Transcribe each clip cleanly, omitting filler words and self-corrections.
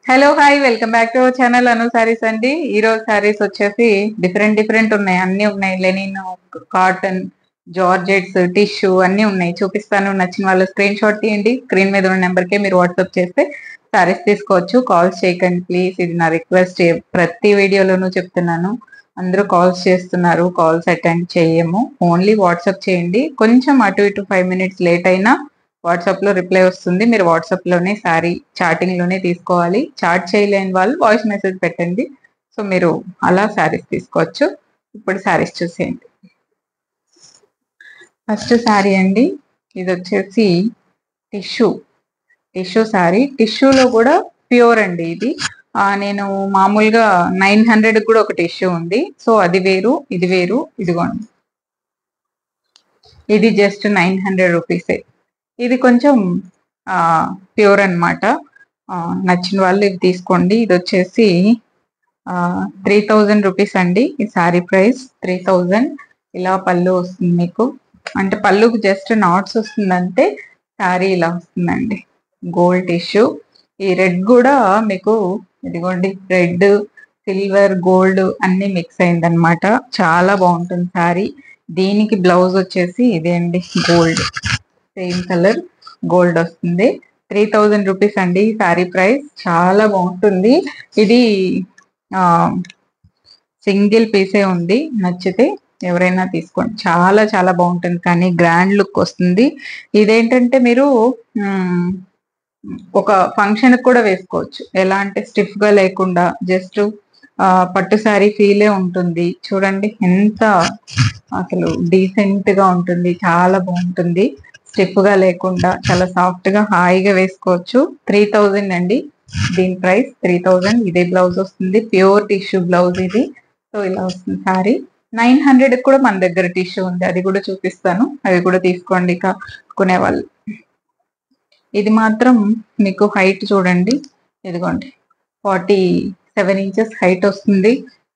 Hello hi welcome back to our channel Anu saris అండి. ఈ రోజు సారీస్ వచ్చేసి డిఫరెంట్ ఉన్నాయి, అన్ని ఉన్నాయి. లెనిన్, కాటన్, జార్జెట్స్, టిష్యూ అన్ని ఉన్నాయి. చూపిస్తాను. నచ్చిన వాళ్ళు స్క్రీన్ షాట్ తీయండి. స్క్రీన్ మీద ఉన్న నెంబర్ కే మీరు వాట్సాప్ చేస్తే సారీస్ తీసుకోవచ్చు. కాల్స్ చేయకండి ప్లీజ్, ఇది నా రిక్వెస్ట్. ప్రతి వీడియోలోనూ చెప్తున్నాను, అందరూ కాల్స్ చేస్తున్నారు, కాల్స్ అటెండ్ చేయము. ఓన్లీ వాట్సాప్ చేయండి. కొంచెం అటు ఇటు 5 minutes లేట్ అయినా వాట్సాప్ లో రిప్లై వస్తుంది. మీరు వాట్సాప్ లోనే సారీ చాటింగ్ లోనే తీసుకోవాలి. చాట్ చేయలేని వాళ్ళు వాయిస్ మెసేజ్ పెట్టండి. సో మీరు అలా శారీస్ తీసుకోవచ్చు. ఇప్పుడు శారీస్ చూసేయండి. ఫస్ట్ శారీ అండి, ఇది వచ్చేసి టిష్యూ శారీ. టిష్యూలో కూడా ప్యూర్ అండి ఇది. నేను మామూలుగా 900 కూడా ఒక టిష్యూ ఉంది. సో అది వేరు, ఇది వేరు. ఇదిగోండి, ఇది జస్ట్ 900 రూపీసే. ఇది కొంచెం ప్యూర్ అన్నమాట. నచ్చిన వాళ్ళు ఇది తీసుకోండి. ఇది వచ్చేసి 3000 రూపీస్ అండి. ఈ శారీ ప్రైస్ 3000. ఇలా పళ్ళు వస్తుంది మీకు, అంటే పళ్ళుకి జస్ట్ నాట్స్ వస్తుందంటే శారీ ఇలా వస్తుందండి. Gold tissue. ఈ రెడ్ కూడా మీకు ఇదిగోండి, రెడ్, సిల్వర్, గోల్డ్ అన్ని మిక్స్ అయిందనమాట. చాలా బాగుంటుంది శారీ. దీనికి బ్లౌజ్ వచ్చేసి ఇదే అండి, గోల్డ్, సేమ్ కలర్ గోల్డ్ వస్తుంది. 3000 రూపీస్ అండి ఈ శారీ ప్రైస్. చాలా బాగుంటుంది. ఇది సింగిల్ పీసే ఉంది. నచ్చితే ఎవరైనా తీసుకోండి. చాలా చాలా బాగుంటుంది, కానీ గ్రాండ్ లుక్ వస్తుంది. ఇదేంటంటే మీరు ఒక ఫంక్షన్ కూడా వేసుకోవచ్చు. ఎలా అంటే స్టిఫ్ గా లేకుండా జస్ట్ పట్టు శారీ ఫీలే ఉంటుంది. చూడండి ఎంత అసలు డీసెంట్ గా ఉంటుంది. చాలా బాగుంటుంది. స్టిఫ్ గా లేకుండా చాలా సాఫ్ట్ గా హాయిగా వేసుకోవచ్చు. 3000 అండి దీని ప్రైస్. 3000. ఇదే బ్లౌజ్ వస్తుంది, ప్యూర్ టిష్యూ బ్లౌజ్ ఇది. సో ఇలా వస్తుంది శారీ. 900 కూడా మన దగ్గర టిష్యూ ఉంది, అది కూడా చూపిస్తాను. అవి కూడా తీసుకోండి కొనేవాళ్ళు. ఇది మాత్రం మీకు హైట్ చూడండి, ఇదిగోండి 47 inches హైట్ వస్తుంది.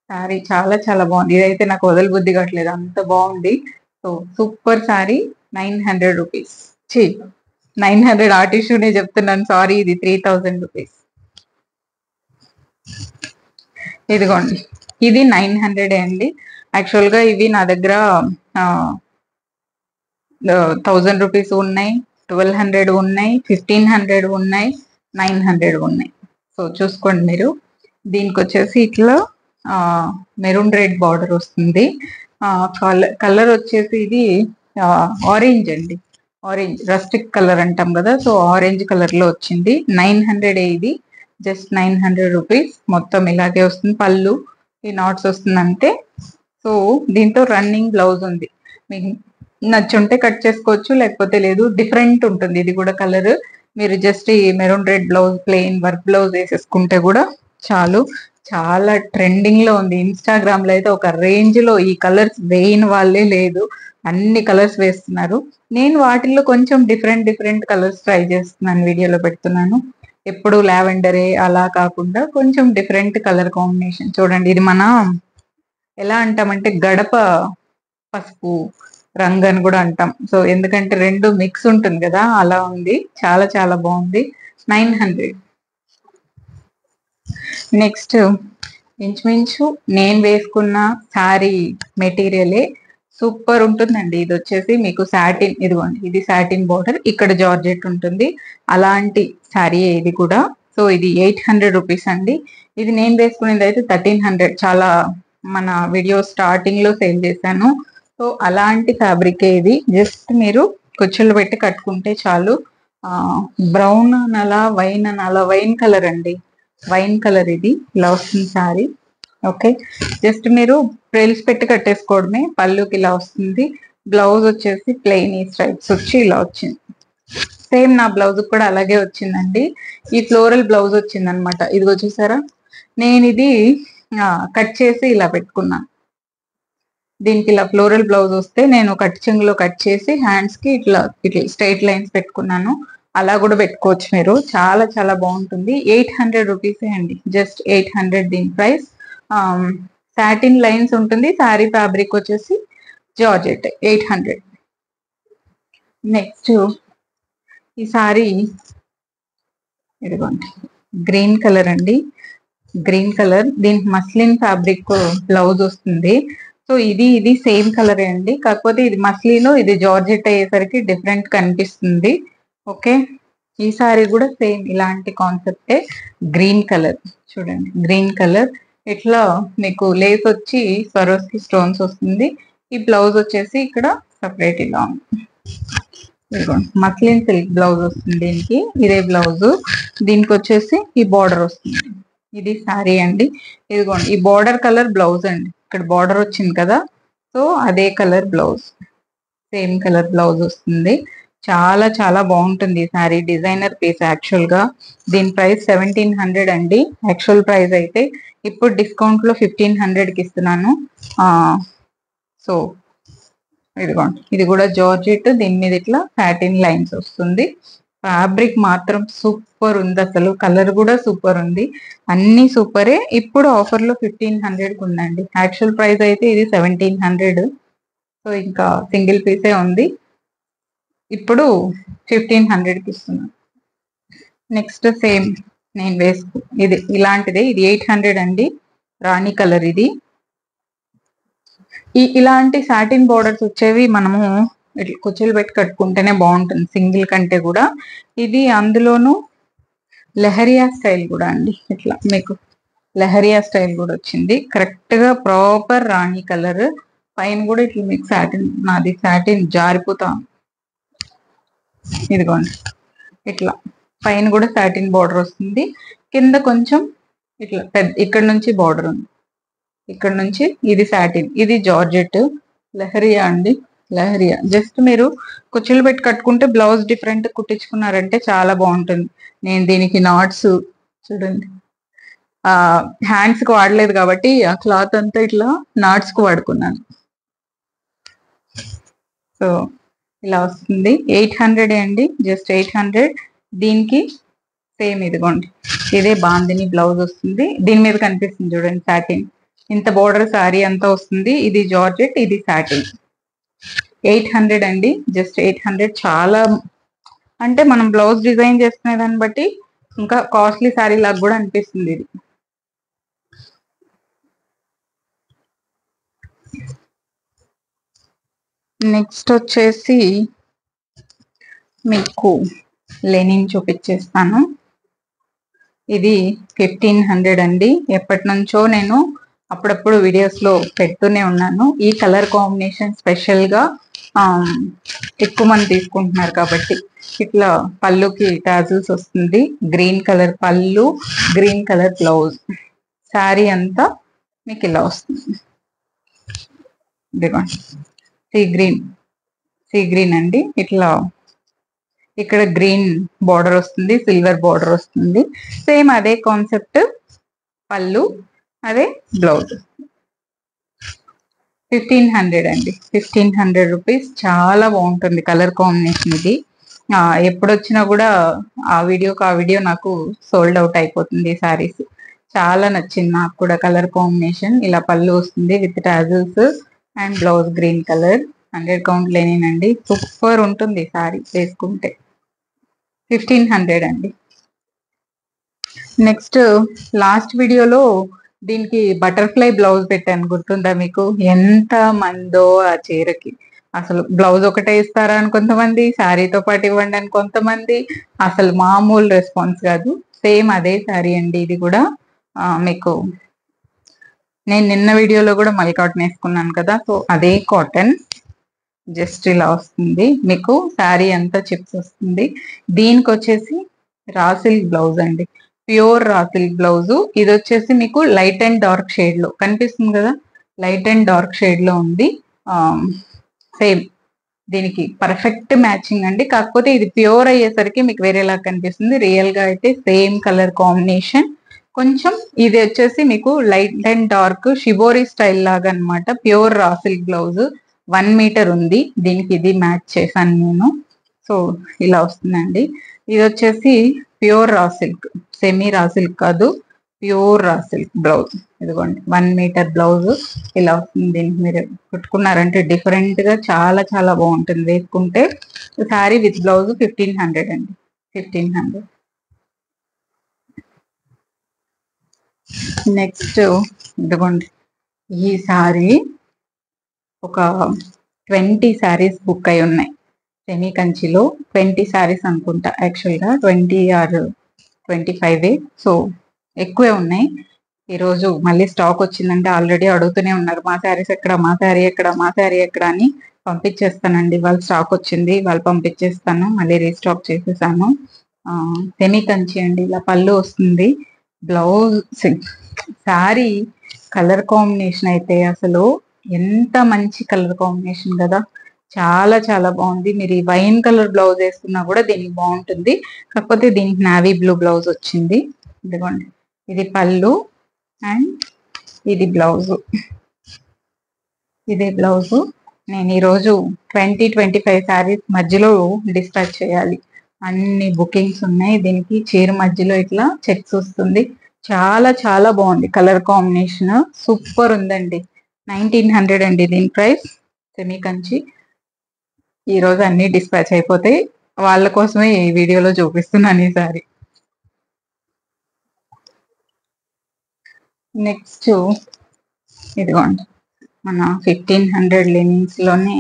శారీ చాలా చాలా బాగుంది. ఇదైతే నాకు వదల బుద్ధి కావట్లేదు, అంత బాగుంది. So super sari. 900 రూపీస్. 900 ఆ టిష్యూనే చెప్తున్నాను, సారీ. ఇది 3000 రూపీస్. ఇదిగోండి, ఇది 900 అండి. యాక్చువల్ గా ఇవి నా దగ్గర 1000 రూపీస్ ఉన్నాయి, 1200 ఉన్నాయి, 1500 ఉన్నాయి, 900 ఉన్నాయి. సో చూసుకోండి మీరు. దీనికి వచ్చేసి ఇట్లా మెరూన్ రెడ్ బార్డర్ వస్తుంది. కలర్ వచ్చేసి ఇది ఆరెంజ్ అండి, ఆరెంజ్ రస్టిక్ కలర్ అంటాం కదా. సో ఆరెంజ్ కలర్ లో వచ్చింది. 900 ఇది, జస్ట్ 900 రూపీస్. మొత్తం ఇలాగే వస్తుంది. పళ్ళు ఈ నాట్స్ వస్తుంది అంతే. సో దీంతో రన్నింగ్ బ్లౌజ్ ఉంది. మీకు నచ్చుంటే కట్ చేసుకోవచ్చు, లేకపోతే లేదు. డిఫరెంట్ ఉంటుంది ఇది కూడా కలర్. మీరు జస్ట్ ఈ maroon red blouse, plain work blouse వేసేసుకుంటే కూడా చాలు. చాలా ట్రెండింగ్ లో ఉంది. ఇన్స్టాగ్రామ్ లో అయితే ఒక రేంజ్ లో ఈ కలర్స్ వేయని వాళ్ళే లేదు, అన్ని కలర్స్ వేస్తున్నారు. నేను వాటిల్లో కొంచెం డిఫరెంట్ కలర్స్ ట్రై చేస్తున్నాను, వీడియోలో పెడుతున్నాను. ఎప్పుడు లావెండరే అలా కాకుండా కొంచెం డిఫరెంట్ కలర్ కాంబినేషన్. చూడండి, ఇది మన ఎలా అంటామంటే గడప పసుపు రంగు అని కూడా అంటాం. సో ఎందుకంటే రెండు మిక్స్ ఉంటుంది కదా, అలా ఉంది. చాలా చాలా బాగుంది. 900. నెక్స్ట్ ఇంచుమించు నేను వేసుకున్న శారీ మెటీరియలే సూపర్ ఉంటుందండి. ఇది వచ్చేసి మీకు సాటిన్, ఇదిగోండి, ఇది సాటిన్ బోర్డర్, ఇక్కడ జార్జెట్ ఉంటుంది. అలాంటి శారీ ఇది కూడా. సో ఇది 800 రూపీస్ అండి. ఇది నేను వేసుకునేది అయితే 1300. చాలా మన వీడియో స్టార్టింగ్ లో సేల్ చేశాను. సో అలాంటి ఫ్యాబ్రిక్ ఇది. జస్ట్ మీరు కుచ్చులు పెట్టి కట్టుకుంటే చాలు. బ్రౌన్ అనాలా, వైన్ అనాలా, వైన్ కలర్ అండి, వైన్ కలర్. ఇది ఇలా వస్తుంది శారీ. ఓకే, జస్ట్ మీరు ఫ్రిల్స్ పెట్టి కట్టేసుకోవడమే. పళ్ళుకి ఇలా వస్తుంది. బ్లౌజ్ వచ్చేసి ప్లెయిన్ ఈ స్ట్రైప్స్ వచ్చి ఇలా వచ్చింది. సేమ్ నా బ్లౌజ్ కూడా అలాగే వచ్చిందండి. ఈ ఫ్లోరల్ బ్లౌజ్ వచ్చింది అనమాట. ఇదిగో చూసారా, నేను ఇది కట్ చేసి ఇలా పెట్టుకున్నాను. దీనికి ఇలా ఫ్లోరల్ బ్లౌజ్ వస్తే నేను కట్ చెంగులో కట్ చేసి హ్యాండ్స్ కి ఇట్లా ఇట్లా స్ట్రైట్ లైన్స్ పెట్టుకున్నాను. అలా కూడా పెట్టుకోవచ్చు మీరు. చాలా చాలా బాగుంటుంది. 800 రూపీసే అండి, జస్ట్ 800 దీని ప్రైస్. సాటిన్ లైన్స్ ఉంటుంది. శారీ ఫ్యాబ్రిక్ వచ్చేసి జార్జెట్. 800. నెక్స్ట్ ఈ శారీ ఇదిగోండి, గ్రీన్ కలర్ అండి, గ్రీన్ కలర్. దీనికి మస్లిన్ ఫ్యాబ్రిక్ బ్లౌజ్ వస్తుంది. సో ఇది సేమ్ కలరే అండి, కాకపోతే ఇది మస్లిన్, ఇది జార్జెట్ అయ్యేసరికి డిఫరెంట్ కనిపిస్తుంది. ఓకే, ఈ సారీ కూడా సేమ్ ఇలాంటి కాన్సెప్టే. గ్రీన్ కలర్ చూడండి, గ్రీన్ కలర్. ఇట్లా మీకు లేస్ వచ్చి స్వరోస్కి స్టోన్స్ వస్తుంది. ఈ బ్లౌజ్ వచ్చేసి ఇక్కడ సపరేట్ ఇలా మస్లిన్ సిల్క్ బ్లౌజ్ వస్తుంది దీనికి. ఇదే బ్లౌజ్, దీనికి వచ్చేసి ఈ బార్డర్ వస్తుంది. ఇది శారీ అండి. ఇదిగోండి, ఈ బార్డర్ కలర్ బ్లౌజ్ అండి. ఇక్కడ బార్డర్ వచ్చింది కదా, సో అదే colour blouse, same colour blouse వస్తుంది. చాలా చాలా బాగుంటుంది ఈ శారీ. డిజైనర్ పీస్ యాక్చువల్ గా. దీని ప్రైస్ 1700 అండి. యాక్చువల్ ప్రైస్ అయితే ఇప్పుడు డిస్కౌంట్ లో 1500 కి ఇస్తున్నాను. సో ఇదిగోండి, ఇది కూడా జార్జెట్. దీని మీద ఇట్లా సాటిన్ లైన్స్ వస్తుంది. ఫ్యాబ్రిక్ మాత్రం సూపర్ ఉంది, అసలు కలర్ కూడా సూపర్ ఉంది. అన్ని సూపరే. ఇప్పుడు ఆఫర్ లో 1500 కి ఉందండి. యాక్చువల్ ప్రైస్ అయితే ఇది 1700. సో ఇంకా సింగిల్ పీసే ఉంది, ఇప్పుడు 1500 కి ఇస్తున్నాను. నెక్స్ట్ సేమ్ నేను ఇది ఇలాంటిదే, ఇది 800 అండి. రాణి కలర్ ఇది. ఇలాంటి సాటిన్ బోర్డర్స్ వచ్చేవి మనము ఇట్లా కుచ్చులు పెట్టి కట్టుకుంటేనే బాగుంటుంది సింగిల్ కంటే కూడా. ఇది అందులోను లెహరియా స్టైల్ కూడా అండి. ఇట్లా మీకు లెహరియా స్టైల్ కూడా వచ్చింది. కరెక్ట్ గా ప్రాపర్ రాణి కలర్. పైన కూడా ఇట్లా మీకు సాటిన్, నాది సాటిన్ జారిపోతా. ఇదిగోండి, ఇట్లా పైన కూడా సాటిన్ బార్డర్ వస్తుంది. కింద కొంచెం ఇట్లా పెద్ద, ఇక్కడ నుంచి బార్డర్ ఉంది, ఇక్కడ నుంచి ఇది సాటిన్, ఇది జార్జెట్. లెహరియా అండి, లెహరియా. జస్ట్ మీరు కుచ్చులు పెట్టి కట్టుకుంటే బ్లౌజ్ డిఫరెంట్ కుట్టించుకున్నారంటే చాలా బాగుంటుంది. నేను దీనికి నాట్స్ చూడండి, హ్యాండ్స్ కి వాడలేదు కాబట్టి ఆ క్లాత్ అంతా ఇట్లా నాట్స్ కు వాడుకున్నాను. సో ఇలా వస్తుంది. 800 అండి, జస్ట్ 800. దీనికి సేమ్ ఇదిగోండి, ఇదే బాందిని బ్లౌజ్ వస్తుంది. దీని మీద కనిపిస్తుంది చూడండి సాటిన్. ఇంత బోర్డర్ సారీ అంతా వస్తుంది. ఇది జార్జెట్, ఇది సాటిన్. 800 అండి, జస్ట్ 800. చాలా అంటే మనం బ్లౌజ్ డిజైన్ చేసుకునే దాన్ని బట్టి ఇంకా కాస్ట్లీ సారీ లాగా కూడా అనిపిస్తుంది ఇది. నెక్స్ట్ వచ్చేసి మీకు లెనిన్ చూపించేస్తాను. ఇది 1500 అండి. ఎప్పటి నుంచో నేను అప్పుడప్పుడు వీడియోస్ లో పెడుతూనే ఉన్నాను. ఈ కలర్ కాంబినేషన్ స్పెషల్ గా ఎక్కువ మంది తీసుకుంటున్నారు కాబట్టి. ఇట్లా పళ్ళుకి టాజిల్స్ వస్తుంది. గ్రీన్ కలర్ పళ్ళు, గ్రీన్ కలర్ బ్లౌజ్. శారీ అంతా మీకు ఇలా వస్తుంది. ఇదిగోండి, సీ గ్రీన్ అండి. ఇట్లా ఇక్కడ గ్రీన్ బార్డర్ వస్తుంది, సిల్వర్ బార్డర్ వస్తుంది. సేమ్ అదే కాన్సెప్ట్. పళ్ళు, అదే బ్లౌజ్. 1500 అండి, 1500 రూపీస్. చాలా బాగుంటుంది కలర్ కాంబినేషన్ ఇది. ఎప్పుడు వచ్చినా కూడా ఆ వీడియో నాకు సోల్డ్ అవుట్ అయిపోతుంది ఈ సారీస్. చాలా నచ్చింది నాకు కూడా కలర్ కాంబినేషన్. ఇలా పళ్ళు వస్తుంది with tassels and blouse green colour. 100 count లేనండి. సూపర్ ఉంటుంది సారీ వేసుకుంటే. 1500 అండి. నెక్స్ట్ లాస్ట్ వీడియోలో దీనికి బటర్ఫ్లై బ్లౌజ్ పెట్టాను, గుర్తుందా మీకు? ఎంత మందో ఆ చీరకి. అసలు బ్లౌజ్ ఒకటే ఇస్తారా అని కొంతమంది, శారీతో పాటు ఇవ్వండి అని కొంతమంది. అసలు మామూలు రెస్పాన్స్ కాదు. సేమ్ అదే శారీ అండి ఇది కూడా. మీకు నేను నిన్న వీడియోలో కూడా మల్ కాటన్ వేసుకున్నాను కదా, సో అదే కాటన్. జస్ట్ ఇలా వస్తుంది మీకు. శారీ అంతా చిప్స్ వస్తుంది. దీనికి వచ్చేసి రా సిల్క్ బ్లౌజ్ అండి, ప్యూర్ రా సిల్క్ బ్లౌజ్. ఇది వచ్చేసి మీకు లైట్ అండ్ డార్క్ షేడ్ లో కనిపిస్తుంది కదా, లైట్ అండ్ డార్క్ షేడ్ లో ఉంది. సేమ్ దీనికి పర్ఫెక్ట్ మ్యాచింగ్ అండి. కాకపోతే ఇది ప్యూర్ అయ్యేసరికి మీకు వేరేలా కనిపిస్తుంది. రియల్ గా అయితే సేమ్ కలర్ కాంబినేషన్. కొంచెం ఇది వచ్చేసి మీకు light and dark shibori style లాగా అనమాట. Pure raw silk blouse 1 metre ఉంది. దీనికి ఇది మ్యాచ్ చేశాను నేను. సో ఇలా వస్తుందండి. ఇది వచ్చేసి pure raw silk, semi raw silk కాదు, ప్యూర్ రా సిల్క్ బ్లౌజ్. ఇదిగోండి 1 మీటర్ బ్లౌజ్ ఇలా వస్తుంది. దీనికి మీరు కుట్టుకున్నారంటే డిఫరెంట్ గా చాలా చాలా బాగుంటుంది వేసుకుంటే. శారీ విత్ బ్లౌజ్ 1500 అండి, 1500. నెక్స్ట్ ఇదిగోండి, ఈ సారీ ఒక 20 శారీస్ బుక్ అయి ఉన్నాయి. సెమీ కంచిలో 20 శారీస్ అనుకుంటా, యాక్చువల్గా 20 ఆర్ 25. సో ఎక్కువే ఉన్నాయి. ఈరోజు మళ్ళీ స్టాక్ వచ్చిందంటే ఆల్రెడీ అడుగుతూనే ఉన్నారు, మా శారీస్ ఎక్కడ, మా శారీ ఎక్కడ, మా శారీ ఎక్కడ అని. పంపించేస్తానండి, వాళ్ళు స్టాక్ వచ్చింది, వాళ్ళు పంపించేస్తాను. మళ్ళీ రీస్టాక్ చేసేసాను. సెమీ కంచి అండి, ఇలా పళ్ళు వస్తుంది. బ్లౌజ్ శారీ కలర్ కాంబినేషన్ అయితే అసలు ఎంత మంచి కలర్ కాంబినేషన్ కదా, చాలా చాలా బాగుంది. మీరు ఈ వైన్ కలర్ బ్లౌజ్ వేసుకున్నా కూడా దీనికి బాగుంటుంది. కాకపోతే దీనికి నావీ బ్లూ బ్లౌజ్ వచ్చింది. ఇదిగోండి, ఇది పళ్ళు అండ్ ఇది బ్లౌజ్. ఇదే బ్లౌజ్. నేను ఈరోజు 20-25 శారీస్ మధ్యలో డిస్పాచ్ చేయాలి. అన్ని బుకింగ్స్ ఉన్నాయి. దీనికి చీర మధ్యలో ఇట్లా చెక్స్ వస్తుంది. చాలా చాలా బాగుంది కలర్ కాంబినేషన్, సూపర్ ఉందండి. 1900 అండి దీని ప్రైస్. సెమీ కంచి. ఈరోజు అన్ని డిస్పాచ్ అయిపోతాయి, వాళ్ళ కోసమే ఈ వీడియోలో చూపిస్తున్నాను ఈ సారీ. నెక్స్ట్ ఇదిగోండి, మన 1500 లెనిన్స్ లోనే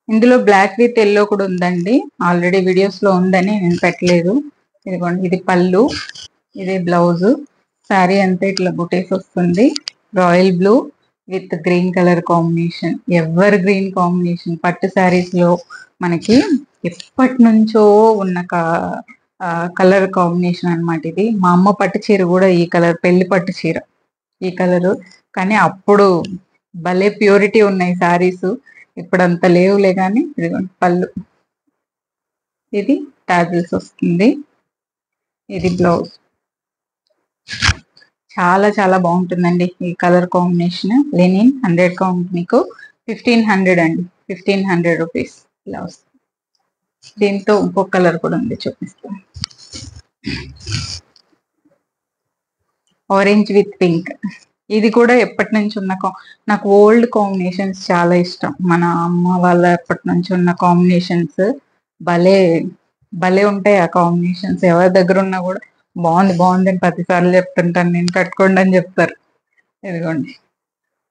ఇందులో బ్లాక్ విత్ ఎల్లో కూడా ఉందండి. ఆల్రెడీ వీడియోస్ లో ఉందని నేను పెట్టలేదు. ఇదిగోండి, ఇది పళ్ళు, ఇదే బ్లౌజ్. శారీ అంతా ఇట్లా బుటీస్ వస్తుంది. Royal blue with green colour combination, ever green combination. పట్టు శారీస్ లో మనకి ఎప్పటి నుంచో ఉన్న కలర్ కాంబినేషన్ అనమాట ఇది. మా అమ్మ పట్టు చీర కూడా ఈ కలర్, పెళ్లి పట్టు చీర ఈ కలరు. కానీ అప్పుడు భలే ప్యూరిటీ ఉన్నాయి శారీస్, ఇప్పుడు అంత లేవులే. కానీ ఇదిగోండి పళ్ళు, ఇది టాజిల్స్ వస్తుంది, ఇది బ్లౌజ్. చాలా చాలా బాగుంటుందండి ఈ కలర్ కాంబినేషన్. లెనిన్ 100 కౌంట్ మీకు 1500 అండి, 1500 రూపీస్ ఇలా వస్తుంది. దీంతో ఇంకొక కలర్ కూడా ఉంది, చూపిస్తాను. Orange with pink. ఇది కూడా ఎప్పటి నుంచి ఉన్న నాకు ఓల్డ్ కాంబినేషన్స్ చాలా ఇష్టం. మన అమ్మ వాళ్ళ ఎప్పటి నుంచి ఉన్న కాంబినేషన్స్ భలే భలే ఉంటాయి ఆ కాంబినేషన్స్. ఎవరి దగ్గర ఉన్నా కూడా బాగుంది బాగుంది అని 10 సార్లు చెప్తుంటాను నేను, కట్టుకోండి అని చెప్తారు. ఇదిగోండి,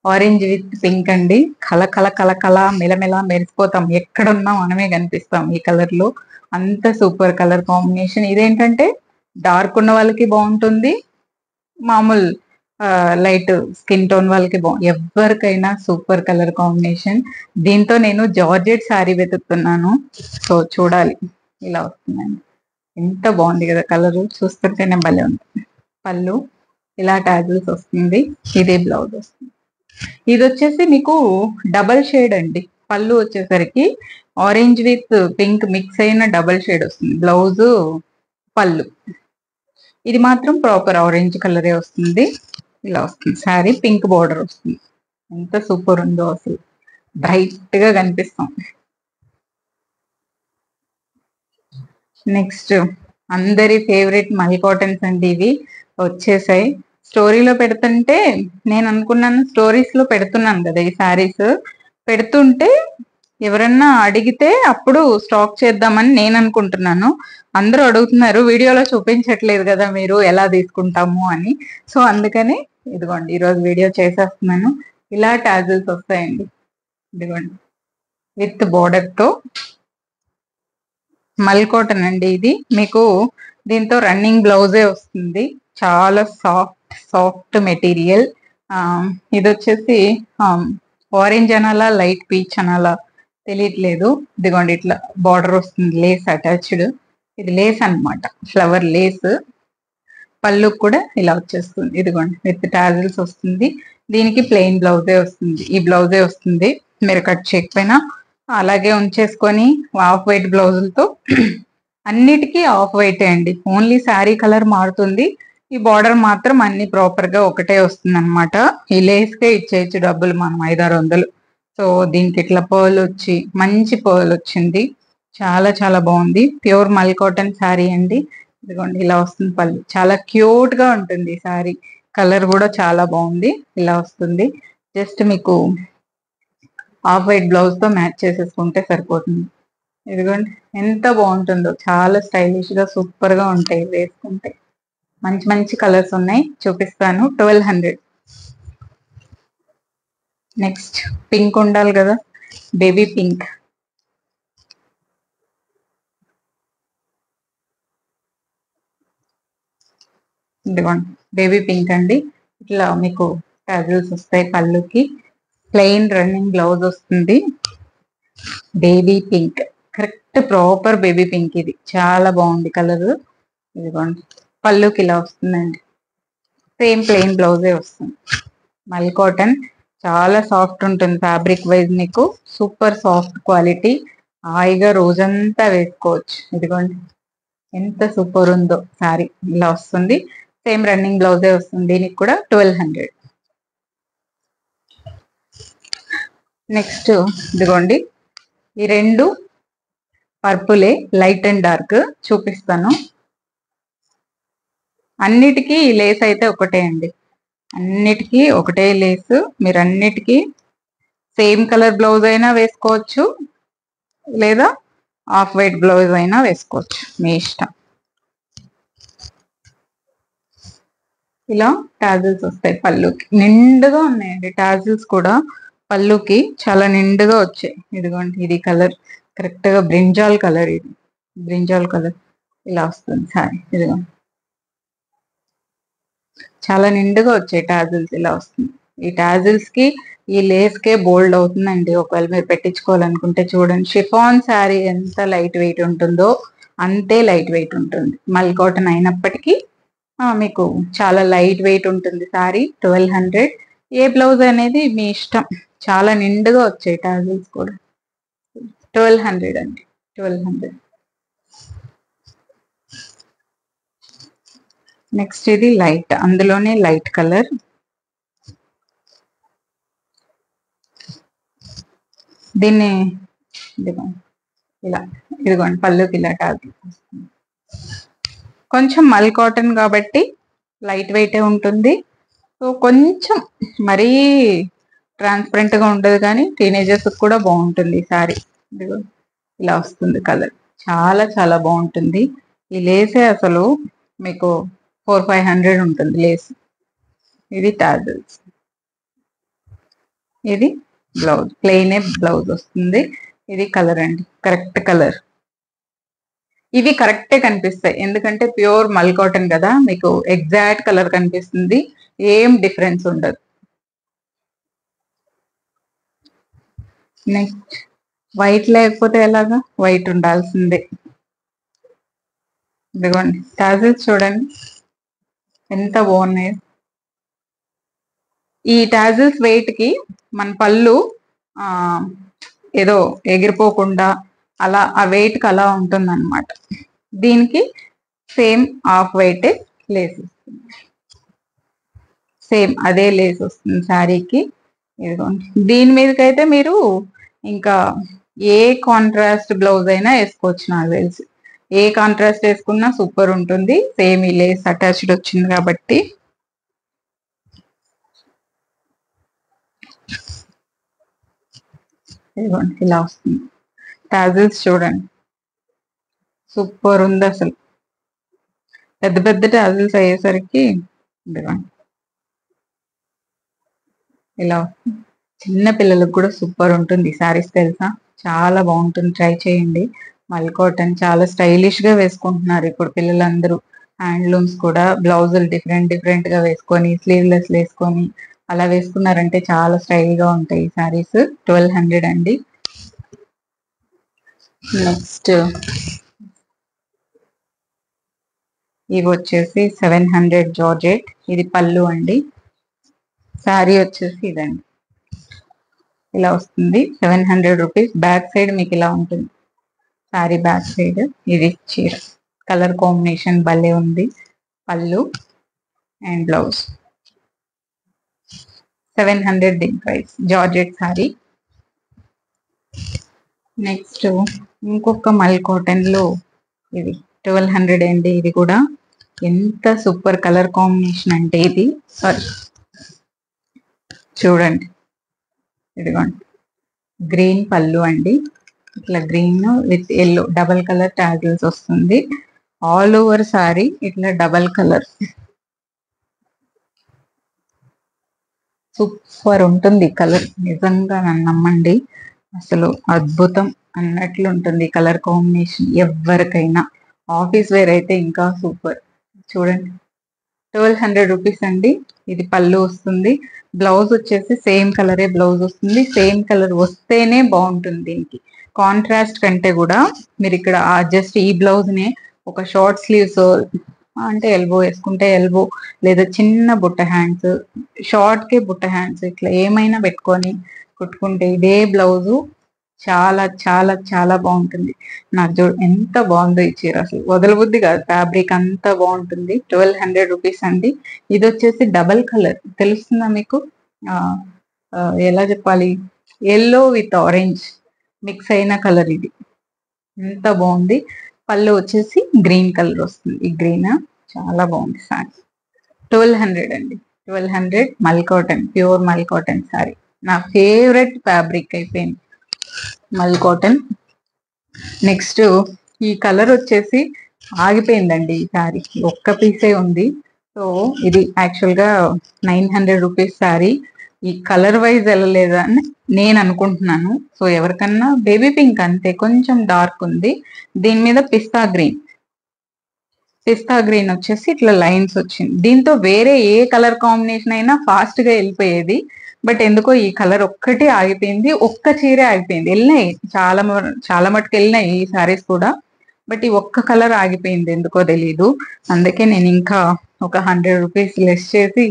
ఆరెంజ్ విత్ పింక్ అండి. కల కల కల కల మెలమెల మెరిసిపోతాం, ఎక్కడున్నా మనమే కనిపిస్తాం ఈ కలర్ లో. అంత సూపర్ కలర్ కాంబినేషన్. ఇదేంటంటే డార్క్ ఉన్న వాళ్ళకి బాగుంటుంది, మామూలు లైట్ స్కిన్ టోన్ వాళ్ళకి ఎవరికైనా సూపర్ కలర్ కాంబినేషన్. దీంతో నేను జార్జెట్ శారీ వెతుకుతున్నాను. సో చూడాలి, ఇలా వస్తుందండి. ఎంత బాగుంది కదా కలర్, చూస్తుంటేనే భలే ఉంది. పళ్ళు ఇలా టాజిల్స్ వస్తుంది, ఇదే బ్లౌజ్ వస్తుంది. ఇది వచ్చేసి మీకు డబల్ షేడ్ అండి. పళ్ళు వచ్చేసరికి ఆరెంజ్ విత్ పింక్ మిక్స్ అయిన డబల్ షేడ్ వస్తుంది బ్లౌజ్, పళ్ళు. ఇది మాత్రం ప్రాపర్ ఆరెంజ్ కలరే వస్తుంది. ఇలా వస్తుంది శారీ, పింక్ బార్డర్ వస్తుంది. ఎంత సూపర్ ఉందో అసలు, బ్రైట్ గా కనిపిస్తాం. నెక్స్ట్ అందరి ఫేవరెట్ మల్ కాటన్స్ అండి, ఇవి వచ్చేసాయి. స్టోరీలో పెడుతుంటే నేను అనుకున్నాను, స్టోరీస్ లో పెడుతున్నాను కదా ఈ శారీస్, పెడుతుంటే ఎవరన్నా అడిగితే అప్పుడు స్టాక్ చేద్దామని నేను అనుకుంటున్నాను. అందరూ అడుగుతున్నారు, వీడియోలో చూపించట్లేదు కదా మీరు, ఎలా తీసుకుంటాము అని. సో అందుకని ఇదిగోండి ఈరోజు వీడియో చేసేస్తున్నాను. ఇలా టాజిల్స్ వస్తాయండి, ఇదిగోండి విత్ బోర్డర్ తో. మల్ కాటన్ అండి ఇది. మీకు దీంతో రన్నింగ్ బ్లౌజే వస్తుంది. చాలా సాఫ్ట్ సాఫ్ట్ మెటీరియల్. ఇది వచ్చేసి ఆరెంజ్ అనాలా లైట్ పీచ్ అనాలా తెలియట్లేదు. ఇదిగోండి ఇట్లా బార్డర్ వస్తుంది, లేస్ అటాచ్డ్. ఇది లేస్ అన్నమాట, ఫ్లవర్ లేస్. పళ్ళు కూడా ఇలా వచ్చేస్తుంది, ఇదిగోండి విత్ టాజిల్స్ వస్తుంది. దీనికి ప్లెయిన్ బ్లౌజే వస్తుంది, ఈ బ్లౌజే వస్తుంది. మీరు కట్ చేయకపోయినా అలాగే ఉంచేసుకొని ఆఫ్ వైట్ బ్లౌజులతో అన్నిటికీ ఆఫ్ వైట్ అండి. ఓన్లీ శారీ కలర్ మారుతుంది, ఈ బార్డర్ మాత్రం అన్ని ప్రాపర్ గా ఒకటే వస్తుంది అనమాట. ఈ లేస్ కే ఇచ్చేయచ్చు డబ్బులు మనం 500-600. సో దీనికి ఇట్లా పర్ల్ వచ్చి మంచి పర్ల్ వచ్చింది, చాలా చాలా బాగుంది. ప్యూర్ మల్ కాటన్ శారీ అండి. ఇదిగోండి ఇలా వస్తుంది పళ్ళు, చాలా క్యూట్ గా ఉంటుంది ఈ శారీ. కలర్ కూడా చాలా బాగుంది, ఇలా వస్తుంది. జస్ట్ మీకు ఆఫ్ వైట్ బ్లౌజ్ తో మ్యాచ్ చేసేసుకుంటే సరిపోతుంది. ఇదిగోండి ఎంత బాగుంటుందో, చాలా స్టైలిష్ గా సూపర్ గా ఉంటాయి వేసుకుంటే. మంచి మంచి కలర్స్ ఉన్నాయి, చూపిస్తాను. 1200. నెక్స్ట్ పింక్ ఉండాలి కదా, బేబీ పింక్. ఇదిగోండి బేబీ పింక్ అండి. ఇట్లా మీకు టాజిల్స్ వస్తాయి పళ్ళుకి. ప్లెయిన్ రన్నింగ్ బ్లౌజ్ వస్తుంది. Baby pink, correct proper baby pink. ఇది చాలా బాగుంది కలర్. ఇదిగోండి పళ్ళుకి ఇలా వస్తుందండి. సేమ్ ప్లెయిన్ బ్లౌజే వస్తుంది. మల్ కాటన్, చాలా సాఫ్ట్ ఉంటుంది ఫ్యాబ్రిక్ వైజ్. మీకు సూపర్ సాఫ్ట్ క్వాలిటీ. హాయిగా రోజంతా వేసుకోవచ్చు. ఇదిగోండి ఎంత సూపర్ ఉందో శారీ. ఇలా వస్తుంది. సేమ్ రన్నింగ్ బ్లౌజే వస్తుంది. దీనికి కూడా 1200. నెక్స్ట్ ఇదిగోండి ఈ రెండు పర్పులే, లైట్ అండ్ డార్క్ చూపిస్తాను. అన్నిటికీ ఈ లేస్ అయితే ఒకటే అండి. అన్నిటికీ ఒకటే లేస్. మీరు అన్నిటికీ సేమ్ కలర్ బ్లౌజ్ అయినా వేసుకోవచ్చు, లేదా ఆఫ్ వైట్ బ్లౌజ్ అయినా వేసుకోవచ్చు, మీ ఇష్టం. ఇలా టాజిల్స్ వస్తాయి పళ్ళుకి. నిండుగా ఉన్నాయండి టాజిల్స్ కూడా పళ్ళుకి, చాలా నిండుగా వచ్చాయి. ఇదిగోండి ఇది కలర్ కరెక్ట్ గా బ్రింజాల్ కలర్. ఇది బ్రింజాల్ కలర్ ఇలా వస్తుంది సారీ. ఇదిగోండి చాలా నిండుగా వచ్చాయి టాజిల్స్. ఇలా వస్తుంది. ఈ టాజిల్స్ కి ఈ లేస్ కే బోల్డ్ అవుతుందండి. ఒకవేళ మీరు పెట్టించుకోవాలనుకుంటే చూడండి. షిఫాన్ శారీ ఎంత లైట్ వెయిట్ ఉంటుందో అంతే లైట్ వెయిట్ ఉంటుంది. మల్ కాటన్ అయినప్పటికీ మీకు చాలా లైట్ వెయిట్ ఉంటుంది శారీ. 1200. ఏ బ్లౌజ్ అనేది మీ ఇష్టం. చాలా నిండుగా వచ్చాయి టాజిల్స్ కూడా. 1200 అండి, 1200. నెక్స్ట్ ఇది లైట్, అందులోనే లైట్ కలర్. దీన్ని ఇలా ఇదిగోండి పళ్ళుకి ఇలా టాజిల్స్. కొంచెం మల్ కాటన్ కాబట్టి లైట్ వెయిటే ఉంటుంది. సో కొంచెం మరీ ట్రాన్స్పరెంట్ గా ఉండదు, కానీ టీనేజర్స్ కూడా బాగుంటుంది ఈ సారీ. ఇలా వస్తుంది కలర్. చాలా చాలా బాగుంటుంది. ఈ లేసే అసలు మీకు 400-500 ఉంటుంది లేస్. ఇది టాజిల్స్, ఇది బ్లౌజ్. ప్లెయిన్ బ్లౌజ్ వస్తుంది. ఇది కలర్ అండి, కరెక్ట్ కలర్. ఇవి కరెక్టే కనిపిస్తాయి, ఎందుకంటే ప్యూర్ మల్ కాటన్ కదా, మీకు ఎగ్జాక్ట్ కలర్ కనిపిస్తుంది. ఏం డిఫరెన్స్ ఉండదు. నెక్స్ట్ వైట్ లేకపోతే ఎలాగా, వైట్ ఉండాల్సిందే. ఇదిగోండి టాజిల్స్ చూడండి ఎంత బాగున్నాయి. ఈ టాజిల్స్ వెయిట్ కి మన పళ్ళు ఏదో ఎగిరిపోకుండా అలా ఆ వెయిట్ కి అలా ఉంటుంది అనమాట. దీనికి సేమ్ ఆఫ్ వైట్ లేస్ వస్తుంది. సేమ్ అదే లేస్ వస్తుంది శారీకి. ఇదిగోండి దీని మీదకైతే మీరు ఇంకా ఏ కాంట్రాస్ట్ బ్లౌజ్ అయినా వేసుకోవచ్చు. నాకు తెలిసి ఏ కాంట్రాస్ట్ వేసుకున్నా సూపర్ ఉంటుంది. సేమ్ ఈ లేస్ అటాచ్డ్ వచ్చింది కాబట్టి. ఇదిగోండి ఇలా వస్తుంది. టాజిల్స్ చూడండి సూపర్ ఉంది అసలు. పెద్ద పెద్ద టాజిల్స్ అయ్యేసరికి ఇదిగోండి ఇలా చిన్న పిల్లలకు కూడా సూపర్ ఉంటుంది శారీస్, తెలుసా? చాలా బాగుంటుంది, ట్రై చేయండి. మల్ కాటన్ చాలా స్టైలిష్ గా వేసుకుంటున్నారు ఇప్పుడు పిల్లలందరూ. హ్యాండ్లూమ్స్ కూడా బ్లౌజులు డిఫరెంట్ డిఫరెంట్ గా వేసుకొని, స్లీవ్లెస్ వేసుకొని అలా వేసుకున్నారంటే చాలా స్టైల్ గా ఉంటాయి ఈ శారీస్. 1200 అండి. నెక్స్ట్ ఇవి వచ్చేసి 700 జార్జెట్. ఇది పళ్ళు అండి. శారీ వచ్చేసి ఇదండి, ఇలా వస్తుంది. 700 రూపీస్. బ్యాక్ సైడ్ మీకు ఇలా ఉంటుంది శారీ బ్యాక్ సైడ్. ఇది చీర కలర్ కాంబినేషన్ భలే ఉంది. పళ్ళు అండ్ బ్లౌజ్. 700 దీని ప్రైస్. జార్జెట్ శారీ. నెక్స్ట్ ఇంకొక మల్ కాటన్ లో ఇది 1200 అండి. ఇది కూడా ఎంత సూపర్ కలర్ కాంబినేషన్ అంటే ఇది, సారీ చూడండి ఇదిగోండి గ్రీన్ పళ్ళు అండి. ఇట్లా green with yellow double colour tassels వస్తుంది. ఆల్ ఓవర్ సారీ ఇట్లా డబల్ కలర్ సూపర్ ఉంటుంది కలర్. నిజంగా నన్ను నమ్మండి, అసలు అద్భుతం అన్నట్లు ఉంటుంది కలర్ కాంబినేషన్. ఎవరికైనా ఆఫీస్ వేర్ అయితే ఇంకా సూపర్. చూడండి 1200 రూపీస్ అండి. ఇది పళ్ళు వస్తుంది. బ్లౌజ్ వచ్చేసి సేమ్ కలరే బ్లౌజ్ వస్తుంది. సేమ్ కలర్ వస్తేనే బాగుంటుంది. దీనికి కాంట్రాస్ట్ కంటే కూడా మీరు ఇక్కడ జస్ట్ ఈ బ్లౌజ్ నే ఒక షార్ట్ స్లీవ్స్ అంటే ఎల్బో వేసుకుంటే ఎల్బో, లేదా చిన్న బుట్ట హ్యాండ్స్, షార్ట్ కి బుట్ట హ్యాండ్స్ ఇట్లా ఏమైనా పెట్టుకొని కుట్టుకుంటే ఇదే బ్లౌజు చాలా చాలా చాలా బాగుంటుంది. నాకు చూడు ఎంత బాగుందో ఈ చీర, అసలు వదలబుద్ధి కాదు. ఫ్యాబ్రిక్ అంతా బాగుంటుంది. 1200 రూపీస్ అండి. ఇది వచ్చేసి డబల్ కలర్, తెలుస్తుందా మీకు? ఆ ఆ, ఎలా చెప్పాలి, ఎల్లో విత్ ఆరెంజ్ మిక్స్ అయిన కలర్ ఇది. ఎంత బాగుంది. పళ్ళు వచ్చేసి గ్రీన్ కలర్ వస్తుంది. ఈ గ్రీన్ చాలా బాగుంది సారీ. 1200 అండి. 1200 మల్ కాటన్, ప్యూర్ మల్ కాటన్ సారీ. నా ఫేవరెట్ ఫ్యాబ్రిక్ అయిపోయింది మల్ కాటన్. నెక్స్ట్ ఈ కలర్ వచ్చేసి ఆగిపోయిందండి. ఈ శారీ ఒక్క పీసే ఉంది. సో ఇది యాక్చువల్ గా 900 రూపీస్ శారీ. ఈ కలర్ వైజ్ వెళ్ళలేదా అని నేను అనుకుంటున్నాను. సో ఎవరికన్నా బేబీ పింక్ అంతే, కొంచెం డార్క్ ఉంది. దీని మీద పిస్తా గ్రీన్, పిస్తా గ్రీన్ వచ్చేసి ఇట్లా లైన్స్ వచ్చింది. దీంతో వేరే ఏ కలర్ కాంబినేషన్ అయినా ఫాస్ట్ గా వెళ్ళిపోయేది. బట్ ఎందుకో ఈ కలర్ ఒక్కటి ఆగిపోయింది. ఒక్క చీరే ఆగిపోయింది. వెళ్ళినాయి చాలా మటుకు వెళ్ళినాయి ఈ సారీస్ కూడా. బట్ ఈ ఒక్క కలర్ ఆగిపోయింది, ఎందుకో తెలీదు. అందుకే నేను ఇంకా ఒక 100 రూపీస్ లెస్ చేసి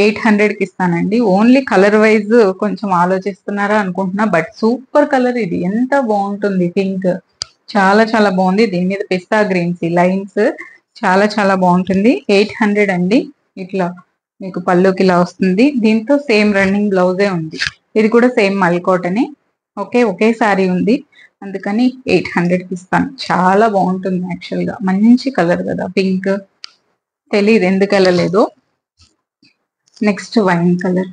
800 కి ఇస్తానండి. ఓన్లీ కలర్ వైజ్ కొంచెం ఆలోచిస్తున్నారా అనుకుంటున్నా. బట్ సూపర్ కలర్ ఇది, ఎంత బాగుంటుంది. పింక్ చాలా చాలా బాగుంది. దీని మీద పిస్తా గ్రీన్స్ లైన్స్ చాలా చాలా బాగుంటుంది. 800 అండి. ఇట్లా మీకు పళ్ళుకి ఇలా వస్తుంది. దీంతో సేమ్ రన్నింగ్ బ్లౌజే ఉంది. ఇది కూడా సేమ్ మల్ కాటనే. ఒకే సారీ ఉంది, అందుకని 800 కి ఇస్తాను. చాలా బాగుంటుంది. యాక్చువల్ గా మంచి కలర్ కదా పింక్, తెలియదు ఎందుకు వెళ్ళలేదు. నెక్స్ట్ వైన్ కలర్,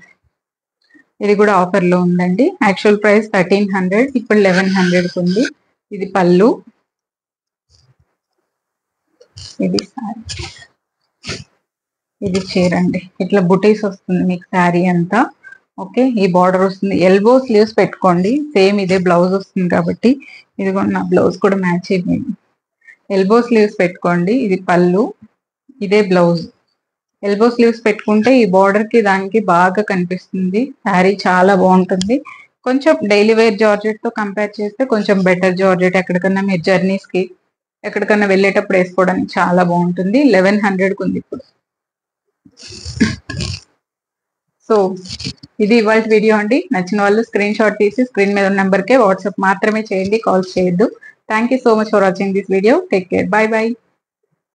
ఇది కూడా ఆఫర్ లో ఉందండి. యాక్చువల్ ప్రైస్ 1300, ఇప్పుడు 1100 ఉంది. ఇది పళ్ళు, ఇది సారీ, ఇది చీర అండి. ఇట్లా బుటీస్ వస్తుంది మీకు శారీ అంతా. ఓకే, ఈ బార్డర్ వస్తుంది. ఎల్బో స్లీవ్స్ పెట్టుకోండి, సేమ్ ఇదే బ్లౌజ్ వస్తుంది కాబట్టి. ఇది కూడా నా బ్లౌజ్ కూడా మ్యాచ్ అయిపోయింది. ఎల్బో స్లీవ్స్ పెట్టుకోండి. ఇది పళ్ళు, ఇదే బ్లౌజ్. ఎల్బో స్లీవ్స్ పెట్టుకుంటే ఈ బార్డర్ కి దానికి బాగా కనిపిస్తుంది. శారీ చాలా బాగుంటుంది. కొంచెం డైలీ వేర్ జార్జెట్ తో కంపేర్ చేస్తే కొంచెం బెటర్ జార్జెట్. ఎక్కడికన్నా మీరు జర్నీస్ కి ఎక్కడికన్నా వెళ్ళేటప్పుడు వేసుకోవడానికి చాలా బాగుంటుంది. 1100 ఉంది ఇప్పుడు. సో ఇది ఇవాళ వీడియో అండి. నచ్చిన వాళ్ళు స్క్రీన్ షాట్ తీసి స్క్రీన్ మీద ఉన్న నెంబర్కే వాట్సాప్ మాత్రమే చేయండి, కాల్స్ చేయొద్దు. Thank you so much for watching this video. Take care, by by.